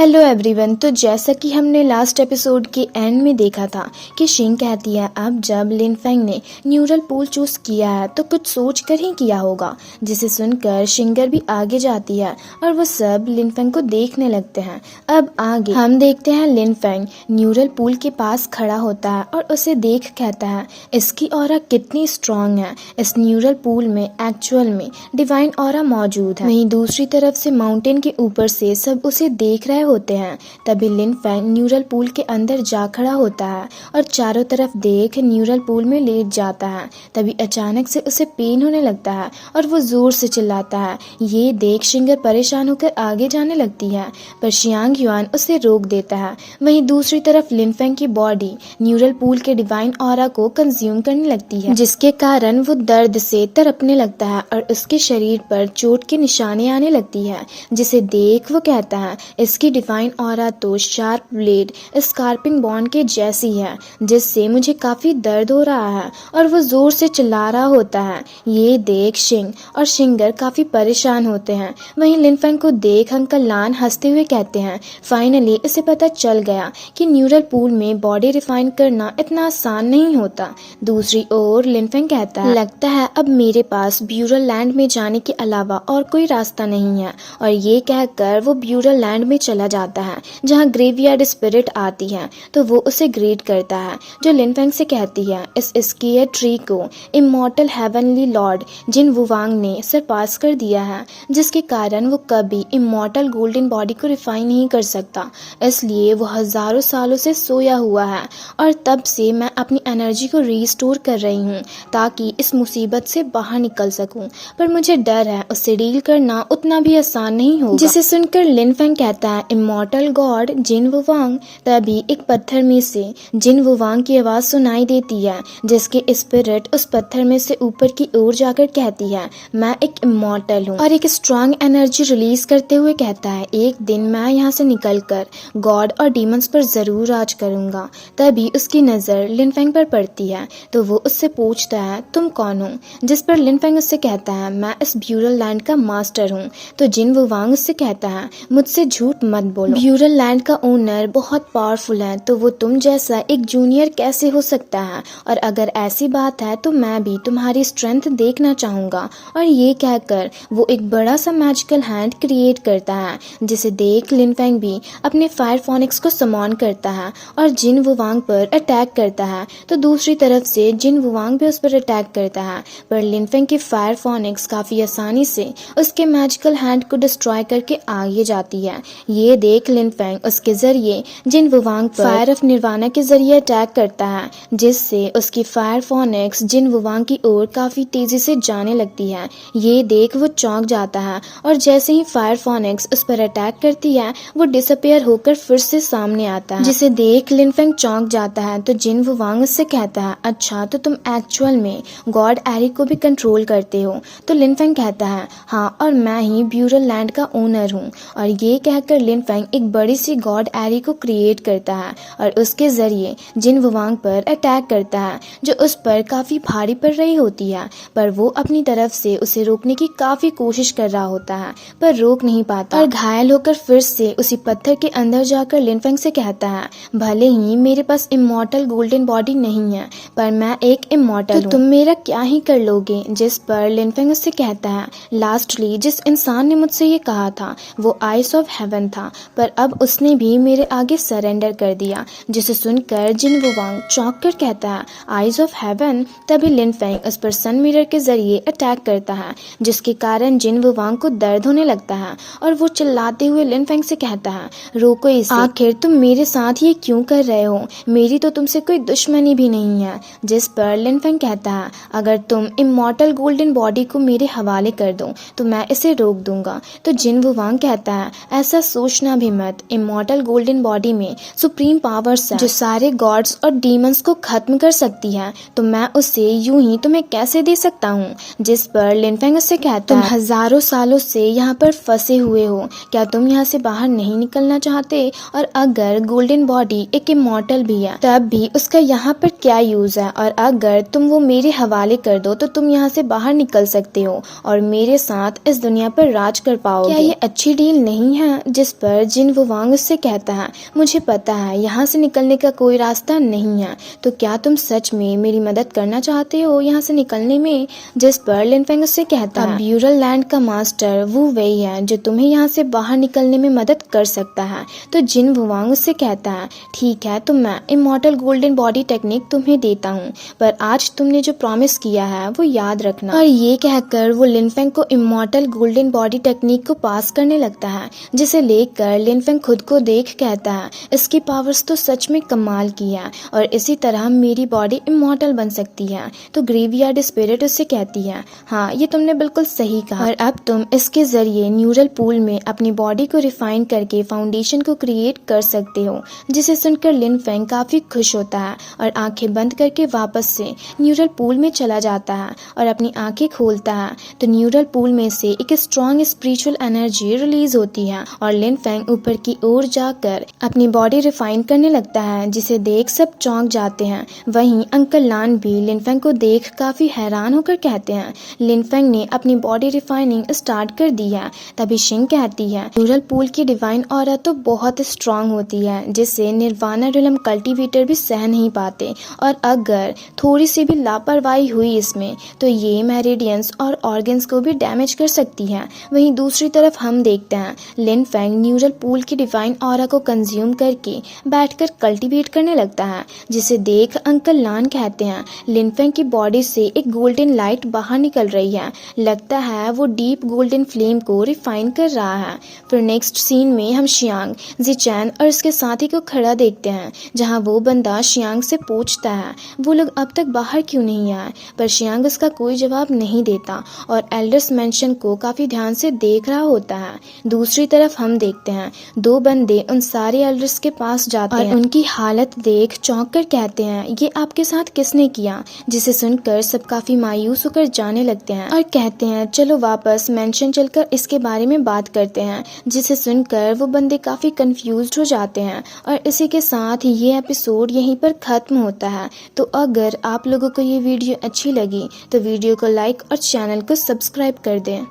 Hello everyone. तो जैसा कि हमने लास्ट एपिसोड के एंड में देखा था कि शिंग कहती है अब जब लिन फेंग ने न्यूरल पूल चूज किया है तो कुछ सोच कर ही किया होगा, जिसे सुनकर शिंगर भी आगे जाती है और वो सब लिन फेंग को देखने लगते हैं। अब आगे हम देखते हैं लिन फेंग न्यूरल पूल के पास खड़ा होता है और उसे देख कहता है इसकी ऑरा कितनी स्ट्रांग है, इस न्यूरल पूल में एक्चुअल में डिवाइन ऑरा मौजूद है। वहीं दूसरी तरफ से माउंटेन के ऊपर से सब उसे देख रहे होते हैं। तभी लिन फेंग न्यूरल पूल के अंदर जा खड़ा होता है और चारों तरफ देख न्यूरल पूल में लेट जाता है। तभी अचानक से उसे पेन होने लगता है और वो जोर से चिल्लाता है। ये देख शिंगर परेशान होकर आगे जाने लगती है, पर शियांग युआन उसे रोक देता है। वहीं दूसरी तरफ लिन फेंग की बॉडी न्यूरल पूल के डिवाइन ऑरा को कंज्यूम करने लगती है, जिसके कारण वो दर्द से तड़पने लगता है और उसके शरीर पर चोट के निशाने आने लगती है, जिसे देख वो कहता है इसकी डिवाइन ऑरा तो शार्प ब्लेड स्कार्पिंग बॉन्ड के जैसी है, जिससे मुझे काफी दर्द हो रहा है। और वो जोर से चिल्ला रहा होता है। ये देख शिंग और शिंगर काफी परेशान होते हैं। वहीं लिन फेंग को देख अंकल लान हंसते हुए कहते हैं फाइनली इसे पता चल गया कि न्यूरल पूल में बॉडी रिफाइन करना इतना आसान नहीं होता। दूसरी ओर लिन फेंग कहता है लगता है अब मेरे पास ब्यूरल लैंड में जाने के अलावा और कोई रास्ता नहीं है। और ये कहकर वो ब्यूरल लैंड में चला जाता है जहाँ ग्रेवयार्ड स्पिरिट आती है, तो वो उसे ग्रीट करता है, जो लिन फेंग से कहती है इस स्केयर ट्री को इमॉर्टल हेवनली लॉर्ड जिन वुवांग ने सरपास कर दिया है, जिसके कारण वो कभी इमॉर्टल गोल्डन बॉडी को रिफाइन नहीं कर सकता। इसलिए वो हजारों सालों से सोया हुआ है और तब से मैं अपनी एनर्जी को रिस्टोर कर रही हूँ ताकि इस मुसीबत से बाहर निकल सकूं। पर मुझे डर है उससे डील करना उतना भी आसान नहीं होगा। जिसे सुनकर लिन फेंग कहता है इमॉर्टल गॉड जिन वुवांग। तभी एक पत्थर में से जिन वुवांग की आवाज सुनाई देती है, जिसके स्पिरिट उस पत्थर में से ऊपर की ओर जाकर कहती है मैं एक इमॉर्टल हूँ, और एक स्ट्रांग एनर्जी रिलीज करते हुए कहता है एक दिन मैं यहाँ से निकलकर गॉड और डीमंस पर जरूर राज करूंगा। तभी उसकी नजर लिन फेंग पर पड़ती है, तो वो उससे पूछता है तुम कौन हो, जिस पर लिन फेंग उससे कहता है मैं इस ब्यूरल लैंड का मास्टर हूँ। तो जिन वुवांग उससे कहता है मुझसे झूठ मत बोलो, ब्यूरल लैंड का ओनर बहुत पावरफुल है, तो वो तुम जैसा एक जूनियर कैसे हो सकता है, और अगर ऐसी बात है तो मैं भी तुम्हारी स्ट्रेंथ देखना चाहूंगा। और ये कहकर वो एक बड़ा सा मैजिकल हैंड क्रिएट करता है, जिसे देख लिन फेंग भी अपने फायर फोनिक्स को समॉन करता है और जिन वुवांग पर अटैक करता है। तो दूसरी तरफ से जिन वुवांग भी उस पर अटैक करता है, पर लिन फेंग की फायर फोनिक्स काफी आसानी से उसके मैजिकल हैंड को डिस्ट्रॉय करके आगे जाती है। ये देख लिन फेंग उसके जरिए जिन वुवांग पर फायर ऑफ निर्वाणा के जरिए अटैक करता है, जिससे उसकी फायर फोनिक्स जिन वुवांग की ओर काफी तेजी से जाने लगती है। ये देख वो चौंक जाता है और जैसे ही फायर फोनिक्स उस पर अटैक करती है वो डिसअपियर होकर फिर से सामने आता है, जिसे देख लिन फेंग चौंक जाता है। तो जिन वुवांग उससे कहता है अच्छा तो तुम एक्चुअल में गॉड एरिक को भी कंट्रोल करते हो। तो लिन फेंग कहता है हाँ, और मैं ही ब्यूरल लैंड का ओनर हूँ। और ये कहकर लिन फेंग एक बड़ी सी गॉड एरी को क्रिएट करता है और उसके जरिए जिन वुवांग पर अटैक करता है, जो उस पर काफी भारी पड़ रही होती है। पर वो अपनी तरफ से उसे रोकने की काफी कोशिश कर रहा होता है, पर रोक नहीं पाता और घायल होकर फिर से उसी पत्थर के अंदर जाकर लिन फेंग से कहता है भले ही मेरे पास इमॉर्टल गोल्डन बॉडी नहीं है, पर मैं एक इमॉर्टल हूँ, तुम मेरा क्या ही कर लोगे। जिस पर लिन फेंग उससे कहता है लास्टली जिस इंसान ने मुझसे ये कहा था वो आइस ऑफ हेवन था, पर अब उसने भी मेरे आगे सरेंडर कर दिया। जिसे सुनकर जिन वुवांग चौंक कर कहता है आइस ऑफ हेवन। तभी लिन फेंग उस पर सन मिरर के जरिए अटैक करता है, जिसके कारण जिन वुवांग को दर्द होने लगता है और वो चिल्लाते हुए लिन फेंग से कहता है रोको इसे, आखिर तुम मेरे साथ ये क्यों कर रहे हो, मेरी तो तुमसे कोई दुश्मनी भी नहीं है। जिस पर लिन फेंग कहता है अगर तुम इमॉर्टल गोल्डन बॉडी को मेरे हवाले कर दो तो मैं इसे रोक दूंगा। तो जिन वुवांग कहता है ऐसा सोचना भी मत, इमॉर्टल गोल्डन बॉडी में सुप्रीम पावर्स है जो सारे गॉड्स और डीमंस को खत्म कर सकती है, तो मैं उसे यूं ही तुम्हें कैसे दे सकता हूँ। जिस पर लिन फेंग उससे कहता है तुम हजारों सालों से यहाँ पर फंसे हुए हो, क्या तुम यहाँ से बाहर नहीं निकलना चाहते, और अगर गोल्डन बॉडी एक इमॉर्टल भी है तब भी उसका यहाँ पर क्या यूज है, और अगर तुम वो मेरे हवाले कर दो तो तुम यहाँ से बाहर निकल सकते हो और मेरे साथ इस दुनिया पर राज कर पाओगे। क्या ये अच्छी डील नहीं है। जिस पर पर जिन वुआंग उससे कहता है, मुझे पता है यहाँ से निकलने का कोई रास्ता नहीं है, तो क्या तुम सच में मेरी मदद करना चाहते हो यहाँ से निकलने में? जिस पर लिन फेंग उससे कहता है, ब्यूरल लैंड का मास्टर वो वही है जो तुम्हें यहाँ से बाहर निकलने में मदद कर सकता है। तो जिन वुआंग उससे कहता है, ठीक है तो मैं इमॉर्टल गोल्डन बॉडी टेक्निक तुम्हें देता हूँ, पर आज तुमने जो प्रॉमिस किया है वो याद रखना। और ये कहकर वो लिन फेंग को इमॉर्टल गोल्डन बॉडी टेक्निक को पास करने लगता है, जिसे लेकर लिन फेंग खुद को देख कहता है, इसकी पावर्स तो सच में कमाल की है और इसी तरह मेरी बॉडी इमॉर्टल बन सकती है। तो ग्रेवयार्ड स्पिरिट उससे कहती है, हाँ ये तुमने बिल्कुल सही कहा और अब तुम इसके जरिए न्यूरल पूल में अपनी बॉडी को रिफाइन करके फाउंडेशन को क्रिएट कर सकते हो। जिसे सुनकर लिन फेंग काफी खुश होता है और आंखें बंद करके वापस से न्यूरल पूल में चला जाता है और अपनी आंखें खोलता है तो न्यूरल पूल में से एक स्ट्रॉन्ग स्पिरिचुअल एनर्जी रिलीज होती है और लिन फेंग ऊपर की ओर जाकर अपनी बॉडी रिफाइन करने लगता है, जिसे देख सब चौंक जाते हैं। वहीं अंकल लान भी लिन फेंग को देख काफी हैरान होकर कहते हैं, लिन फेंग ने अपनी बॉडी रिफाइनिंग स्टार्ट कर दी है। तभी शिंग कहती है, न्यूरल पूल की डिवाइन ऑरा तो बहुत स्ट्रॉन्ग होती है जिसे निर्वाणा रिलम कल्टीवेटर भी सह नहीं पाते और अगर थोड़ी सी भी लापरवाही हुई इसमें तो ये मेरिडियंस और ऑर्गन्स को भी डैमेज कर सकती है। वहीं दूसरी तरफ हम देखते हैं लिन फेंग न्यूरल पूल की डिवाइन ऑरा को कंज्यूम करके बैठकर कल्टीवेट करने लगता है, जिसे देख अंकल लान कहते हैं, लिन फेंग की बॉडी से एक गोल्डन लाइट बाहर निकल रही है, लगता है वो डीप गोल्डन फ्लेम को रिफाइन कर रहा है। फिर नेक्स्ट सीन में हम शियांग, ज़िचैन और उसके साथी को खड़ा देखते हैं, जहां वो बंदा शियांग से पूछता है वो लोग अब तक बाहर क्यों नहीं आए, पर शियांग उसका कोई जवाब नहीं देता और एल्डर्स मेंशन को काफी ध्यान से देख रहा होता है। दूसरी तरफ हम देखते हैं दो बंदे उन सारे एल्डर्स के पास जाते हैं और उनकी हालत देख चौंक कर कहते हैं, ये आपके साथ किसने किया? जिसे सुनकर सब काफी मायूस होकर जाने लगते हैं और कहते हैं, चलो वापस मेंशन चलकर इसके बारे में बात करते हैं। जिसे सुनकर वो बंदे काफी कंफ्यूज्ड हो जाते हैं और इसी के साथ ये एपिसोड यहीं पर खत्म होता है। तो अगर आप लोगों को ये वीडियो अच्छी लगी तो वीडियो को लाइक और चैनल को सब्सक्राइब कर दें।